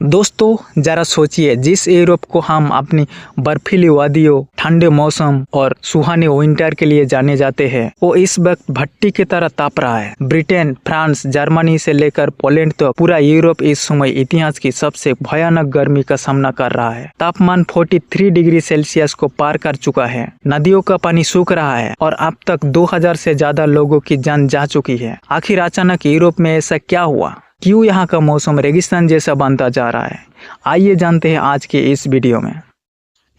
दोस्तों जरा सोचिए, जिस यूरोप को हम अपनी बर्फीली वादियों, ठंडे मौसम और सुहाने विंटर के लिए जाने जाते हैं, वो इस वक्त भट्टी की तरह ताप रहा है। ब्रिटेन, फ्रांस, जर्मनी से लेकर पोलैंड तो पूरा यूरोप इस समय इतिहास की सबसे भयानक गर्मी का सामना कर रहा है। तापमान 43 डिग्री सेल्सियस को पार कर चुका है। नदियों का पानी सूख रहा है और अब तक 2000 से ज्यादा लोगों की जान जा चुकी है। आखिर अचानक यूरोप में ऐसा क्या हुआ? क्यों यहाँ का मौसम रेगिस्तान जैसा बनता जा रहा है? आइए जानते हैं आज के इस वीडियो में।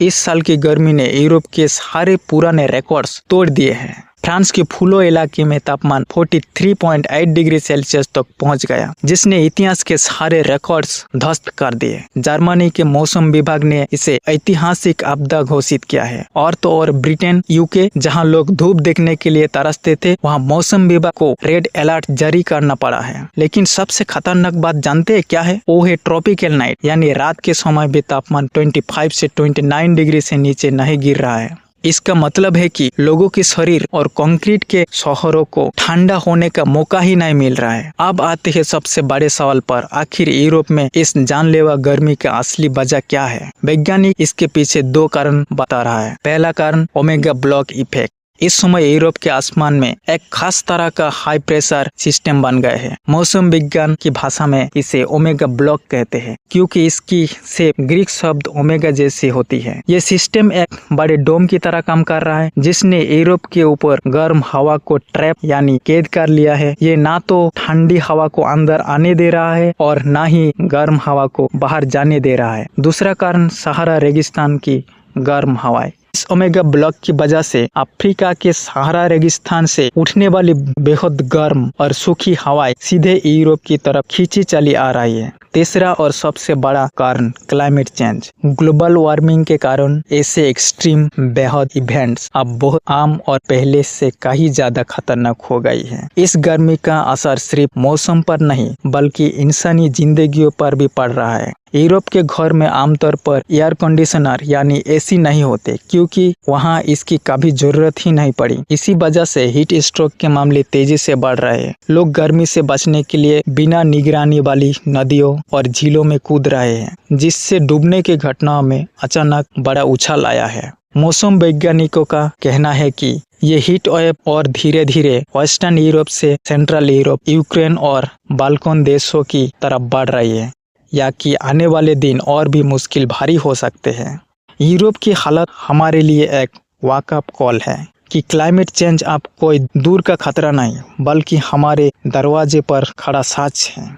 इस साल की गर्मी ने यूरोप के सारे पुराने रिकॉर्ड्स तोड़ दिए हैं। फ्रांस के फूलो इलाके में तापमान 43.8 डिग्री सेल्सियस तक पहुंच गया, जिसने इतिहास के सारे रिकॉर्ड्स ध्वस्त कर दिए। जर्मनी के मौसम विभाग ने इसे ऐतिहासिक आपदा घोषित किया है। और तो और ब्रिटेन, यूके, जहां लोग धूप देखने के लिए तरसते थे, वहां मौसम विभाग को रेड अलर्ट जारी करना पड़ा है। लेकिन सबसे खतरनाक बात जानते हैं क्या है? वो है ट्रॉपिकल नाइट, यानी रात के समय भी तापमान 25 से 29 डिग्री से नीचे नहीं गिर रहा है। इसका मतलब है कि लोगों के शरीर और कंक्रीट के शहरों को ठंडा होने का मौका ही नहीं मिल रहा है। अब आते हैं सबसे बड़े सवाल पर, आखिर यूरोप में इस जानलेवा गर्मी का असली वजह क्या है? वैज्ञानिक इसके पीछे दो कारण बता रहा है। पहला कारण ओमेगा ब्लॉक इफेक्ट। इस समय यूरोप के आसमान में एक खास तरह का हाई प्रेशर सिस्टम बन गए हैं। मौसम विज्ञान की भाषा में इसे ओमेगा ब्लॉक कहते हैं, क्योंकि इसकी से ग्रीक शब्द ओमेगा जैसी होती है। ये सिस्टम एक बड़े डोम की तरह काम कर रहा है, जिसने यूरोप के ऊपर गर्म हवा को ट्रैप यानी कैद कर लिया है। ये ना तो ठंडी हवा को अंदर आने दे रहा है और ना ही गर्म हवा को बाहर जाने दे रहा है। दूसरा कारण सहारा रेगिस्तान की गर्म हवाएं। इस ओमेगा ब्लॉक की वजह से अफ्रीका के सहारा रेगिस्तान से उठने वाली बेहद गर्म और सूखी हवाएं सीधे यूरोप की तरफ खींची चली आ रही है। तीसरा और सबसे बड़ा कारण क्लाइमेट चेंज। ग्लोबल वार्मिंग के कारण ऐसे एक्सट्रीम बेहद इवेंट्स अब बहुत आम और पहले से कहीं ज्यादा खतरनाक हो गई है। इस गर्मी का असर सिर्फ मौसम पर नहीं बल्कि इंसानी जिंदगियों पर भी पड़ रहा है। यूरोप के घर में आमतौर पर एयर कंडीशनर यानी एसी नहीं होते, क्योंकि वहां इसकी कभी जरूरत ही नहीं पड़ी। इसी वजह से हीट स्ट्रोक के मामले तेजी से बढ़ रहे हैं। लोग गर्मी से बचने के लिए बिना निगरानी वाली नदियों और झीलों में कूद रहे हैं, जिससे डूबने की घटनाओं में अचानक बड़ा उछाल आया है। मौसम वैज्ञानिकों का कहना है कि ये हीट वेव और धीरे धीरे वेस्टर्न यूरोप से सेंट्रल यूरोप, यूक्रेन और बाल्कन देशों की तरफ बढ़ रही है, या कि आने वाले दिन और भी मुश्किल भारी हो सकते हैं। यूरोप की हालत हमारे लिए एक वाकअप कॉल है कि क्लाइमेट चेंज अब कोई दूर का खतरा नहीं बल्कि हमारे दरवाजे पर खड़ा साच है।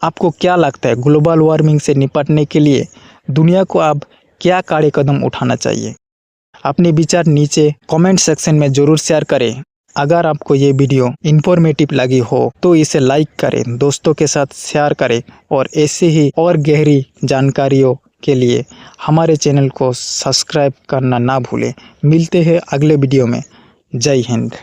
आपको क्या लगता है, ग्लोबल वार्मिंग से निपटने के लिए दुनिया को अब क्या कड़े कदम उठाना चाहिए? अपने विचार नीचे कमेंट सेक्शन में जरूर शेयर करें। अगर आपको ये वीडियो इन्फॉर्मेटिव लगी हो तो इसे लाइक करें, दोस्तों के साथ शेयर करें और ऐसे ही और गहरी जानकारियों के लिए हमारे चैनल को सब्सक्राइब करना ना भूलें। मिलते हैं अगले वीडियो में। जय हिंद।